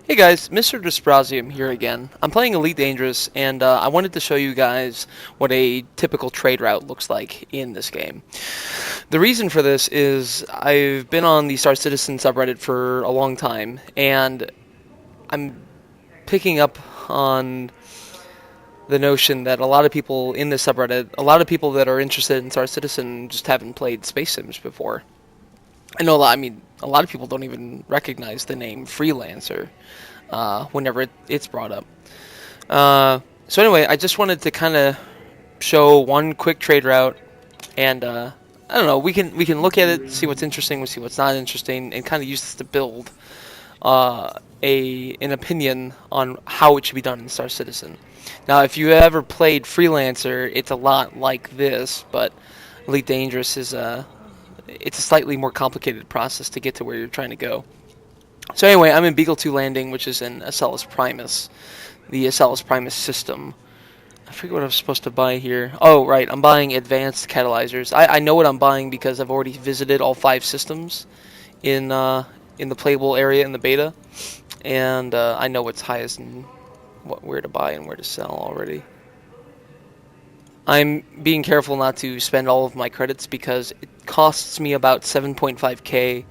Hey guys, Mr. Dysprosium here again. I'm playing Elite Dangerous, and I wanted to show you guys what a typical trade route looks like in this game. The reason for this is I've been on the Star Citizen subreddit for a long time, and I'm picking up on the notion that a lot of people in this subreddit, a lot of people that are interested in Star Citizen just haven't played Space Sims before. A lot of people don't even recognize the name Freelancer whenever it's brought up. So anyway, I just wanted to kind of show one quick trade route, and I don't know. We can look at it, see what's interesting, we see what's not interesting, and kind of use this to build an opinion on how it should be done in Star Citizen. Now, if you ever played Freelancer, it's a lot like this, but Elite Dangerous is it's a slightly more complicated process to get to where you're trying to go. So anyway, I'm in Beagle 2 Landing, which is in Acellus Primus, the Acellus Primus system. I forget what I was supposed to buy here. Oh, right, I'm buying advanced catalyzers. I know what I'm buying because I've already visited all 5 systems in the playable area in the beta, and I know what's highest and where to buy and where to sell already. I'm being careful not to spend all of my credits because it costs me about 7.5k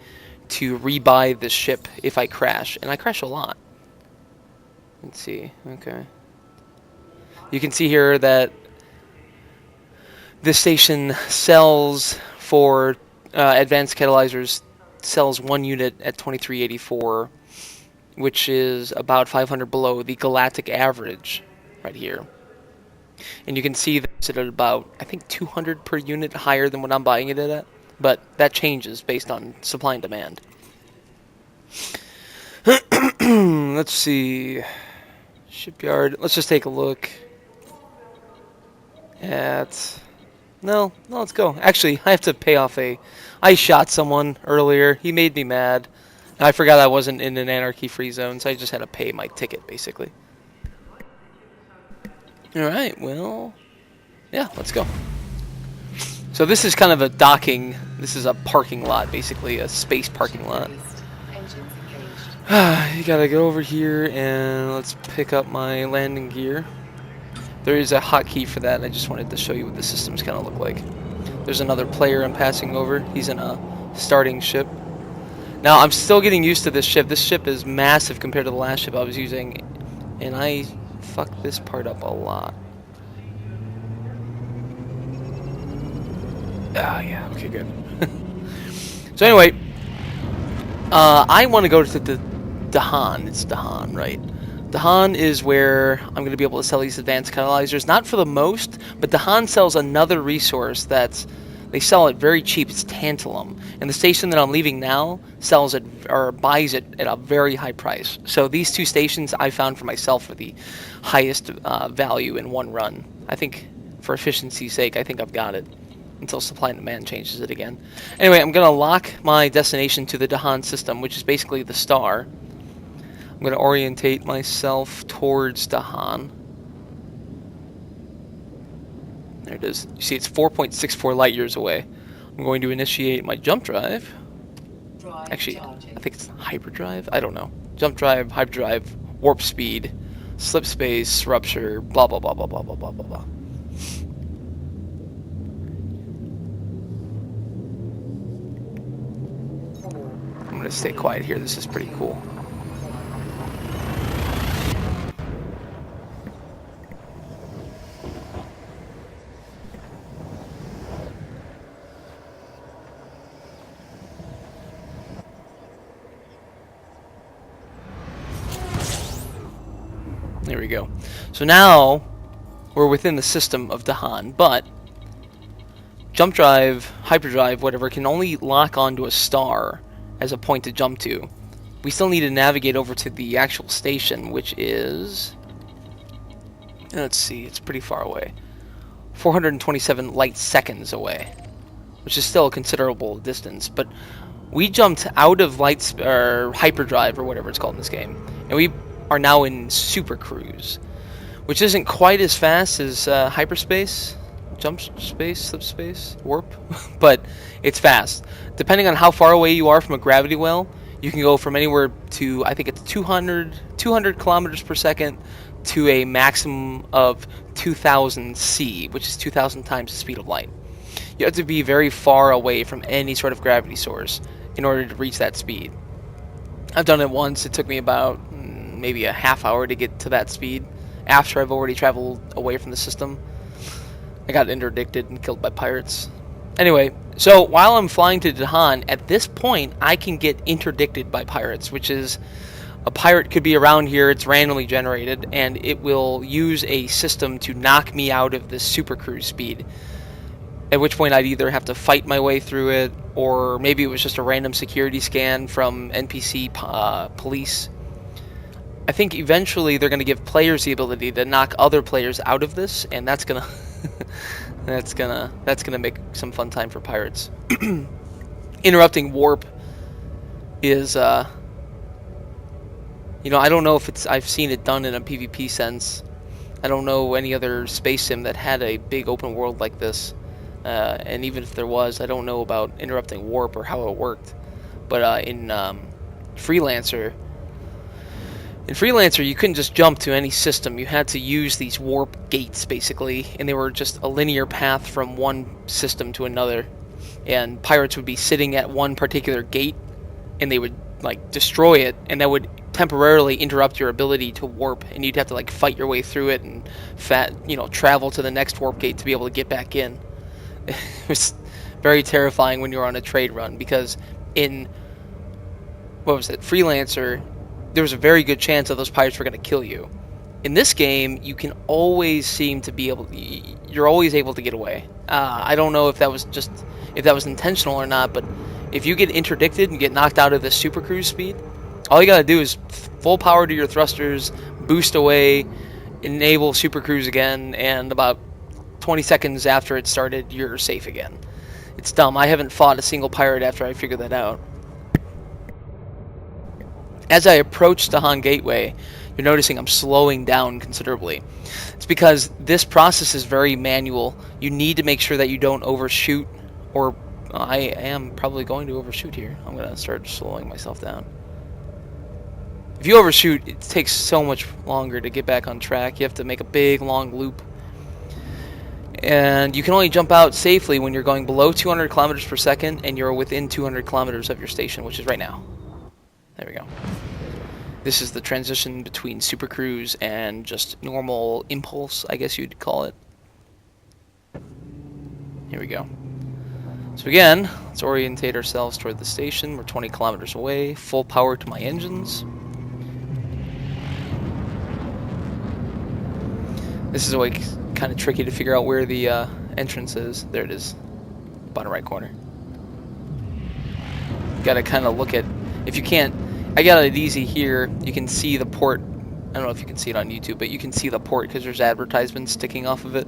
to rebuy this ship if I crash, and I crash a lot. Let's see, okay. You can see here that this station sells for advanced catalyzers, sells 1 unit at 2384, which is about 500 below the galactic average right here. And you can see that it's at about, I think, 200 per unit higher than what I'm buying it at, but that changes based on supply and demand. Let's see. Shipyard. Let's just take a look at... No, let's go. Actually, I have to pay off I shot someone earlier. He made me mad. I forgot I wasn't in an anarchy-free zone, so I just had to pay my ticket, basically. Alright, well... yeah, let's go. So this is kind of a docking... This is a parking lot, basically, a space parking lot. You gotta go over here, and let's pick up my landing gear. There is a hotkey for that, and I just wanted to show you what the systems kind of look like. There's another player I'm passing over. He's in a starting ship. Now, I'm still getting used to this ship. This ship is massive compared to the last ship I was using, and I fucked this part up a lot. Ah, yeah, okay, good. So anyway, I want to go to the Dahan. It's Dahan, right? Dahan is where I'm going to be able to sell these advanced catalyzers. Not for the most, but Dahan sells another resource that's... They sell it very cheap. It's tantalum. And the station that I'm leaving now sells it, or buys it at a very high price. So these 2 stations I found for myself for the highest value in one run. I think, for efficiency's sake, I think I've got it. Until supply and demand changes it again. Anyway, I'm going to lock my destination to the Dahan system, which is basically the star. I'm going to orientate myself towards Dahan. There it is. You see, it's 4.64 light years away. I'm going to initiate my jump drive. Actually, I think it's hyperdrive. I don't know. Jump drive, hyperdrive, warp speed, slip space, rupture, blah, blah, blah, blah, blah, blah, blah, blah, blah. I'm going to stay quiet here. This is pretty cool. There we go. So now we're within the system of Dahan, but jump drive, hyperdrive, whatever, can only lock onto a star as a point to jump to. We still need to navigate over to the actual station, which is... let's see, it's pretty far away. 427 light seconds away, which is still a considerable distance, but we jumped out of hyperdrive, or whatever it's called in this game, and we are now in super cruise, which isn't quite as fast as hyperspace, jump space, slip space, warp, but it's fast. Depending on how far away you are from a gravity well, you can go from anywhere to, I think it's 200 kilometers per second to a maximum of 2000 C, which is 2000 times the speed of light. You have to be very far away from any sort of gravity source in order to reach that speed. I've done it once. It took me about maybe a half hour to get to that speed after I've already traveled away from the system. I got interdicted and killed by pirates. Anyway, so while I'm flying to Dahan, at this point I can get interdicted by pirates, which is a pirate could be around here, it's randomly generated, and it will use a system to knock me out of this super cruise speed. At which point I'd either have to fight my way through it, or maybe it was just a random security scan from NPC police. I think eventually they're going to give players the ability to knock other players out of this, and that's gonna that's gonna make some fun time for pirates. Interrupting warp is I don't know if I've seen it done in a PvP sense. I don't know any other space sim that had a big open world like this. And even if there was, I don't know about interrupting warp or how it worked. But in Freelancer, you couldn't just jump to any system. You had to use these warp gates, basically, and they were just a linear path from one system to another. And pirates would be sitting at one particular gate, and they would destroy it, and that would temporarily interrupt your ability to warp, and you'd have to fight your way through it and travel to the next warp gate to be able to get back in. It was very terrifying when you were on a trade run, because in Freelancer, there was a very good chance that those pirates were going to kill you. In this game, you can always seem to be you're always able to get away. I don't know if that was intentional or not, but if you get interdicted and get knocked out of the super cruise speed, all you gotta do is full power to your thrusters, boost away, enable super cruise again, and about 20 seconds after it started, you're safe again. It's dumb. I haven't fought a single pirate after I figured that out. As I approach Dahan Gateway, you're noticing I'm slowing down considerably. It's because this process is very manual. You need to make sure that you don't overshoot, or I am probably going to overshoot here. I'm going to start slowing myself down. If you overshoot, it takes so much longer to get back on track. You have to make a big, long loop. And you can only jump out safely when you're going below 200 kilometers per second and you're within 200 kilometers of your station, which is right now. There we go. This is the transition between Super Cruise and just normal impulse, I guess you'd call it. Here we go. So again, let's orientate ourselves toward the station. We're 20 kilometers away. Full power to my engines. This is always kind of tricky to figure out where the entrance is. There it is. Bottom right corner. Gotta kind of look at... If you can't... I got it easy here. You can see the port. I don't know if you can see it on YouTube, but you can see the port because there's advertisements sticking off of it.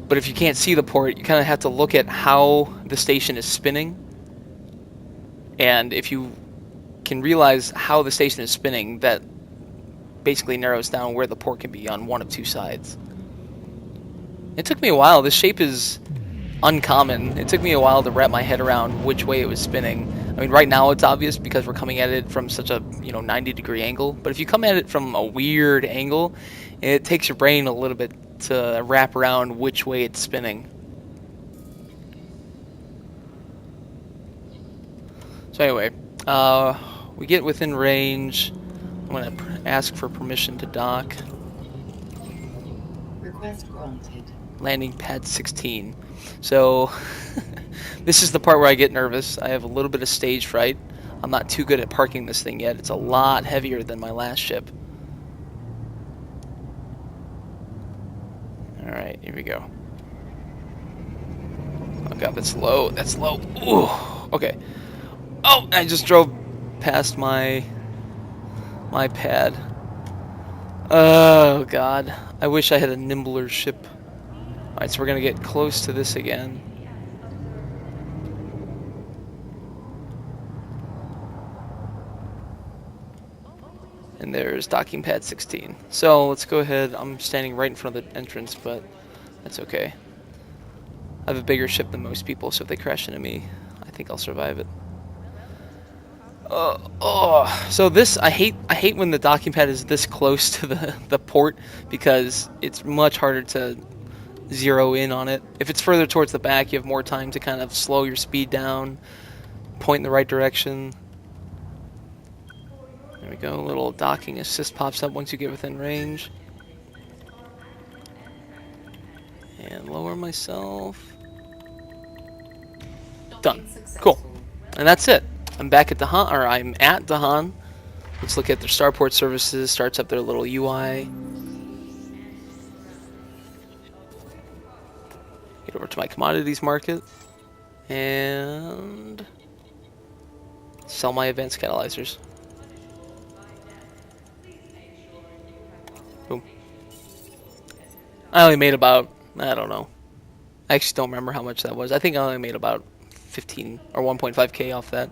But if you can't see the port, you kind of have to look at how the station is spinning. And if you can realize how the station is spinning, that basically narrows down where the port can be on one of two sides. It took me a while. This shape is uncommon. It took me a while to wrap my head around which way it was spinning. I mean, right now it's obvious because we're coming at it from such a 90-degree angle. But if you come at it from a weird angle, it takes your brain a little bit to wrap around which way it's spinning. So anyway, we get within range. I'm going to ask for permission to dock. Request granted. Landing pad 16. So this is the part where I get nervous. I have a little bit of stage fright. I'm not too good at parking this thing yet. It's a lot heavier than my last ship. Alright, here we go. Oh god, that's low. That's low. Ooh, okay. Oh, I just drove past my pad. Oh god. I wish I had a nimbler ship. Alright, so we're gonna get close to this again. And there's docking pad 16. So let's go ahead. I'm standing right in front of the entrance, but that's okay. I have a bigger ship than most people, so if they crash into me, I think I'll survive it. So this, I hate when the docking pad is this close to the port, because it's much harder to zero in on it. If it's further towards the back, you have more time to kind of slow your speed down, point in the right direction. There we go. A little docking assist pops up once you get within range. And lower myself. Done. Cool. And that's it. I'm back at Dahan, or I'm at Dahan. Let's look at their starport services. Starts up their little UI. Get over to my commodities market and sell my advanced catalyzers. Boom. I only made about, I don't know. I actually don't remember how much that was. I think I only made about 15 or 1.5k off that.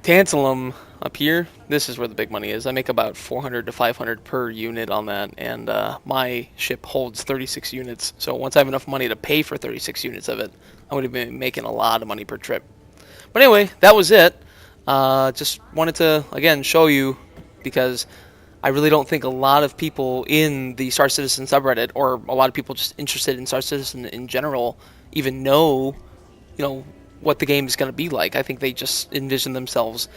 Tantalum up here, this is where the big money is. I make about 400 to 500 per unit on that, and my ship holds 36 units. So once I have enough money to pay for 36 units of it, I would have been making a lot of money per trip. But anyway, that was it. Just wanted to, again, show you, because I really don't think a lot of people in the Star Citizen subreddit, or a lot of people just interested in Star Citizen in general, even know, what the game is going to be like. I think they just envision themselves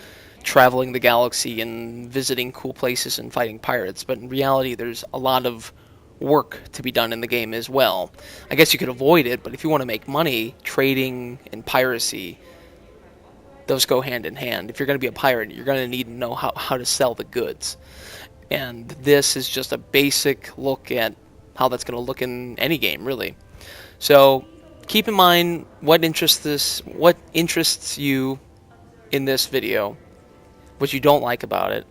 traveling the galaxy and visiting cool places and fighting pirates. But in reality, there's a lot of work to be done in the game as well. I guess you could avoid it, but if you want to make money, trading and piracy, those go hand in hand. If you're going to be a pirate, you're going to need to know how to sell the goods. And this is just a basic look at how that's going to look in any game, really. So keep in mind what interests you in this video, what you don't like about it,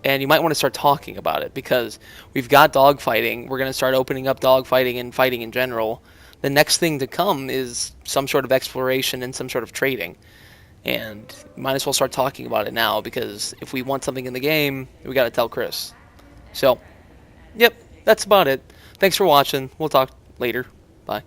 and you might want to start talking about it, because we've got dogfighting. We're going to start opening up dogfighting and fighting in general. The next thing to come is some sort of exploration and some sort of trading. And might as well start talking about it now, because if we want something in the game, we got to tell Chris. So, yep, that's about it. Thanks for watching. We'll talk later. Bye.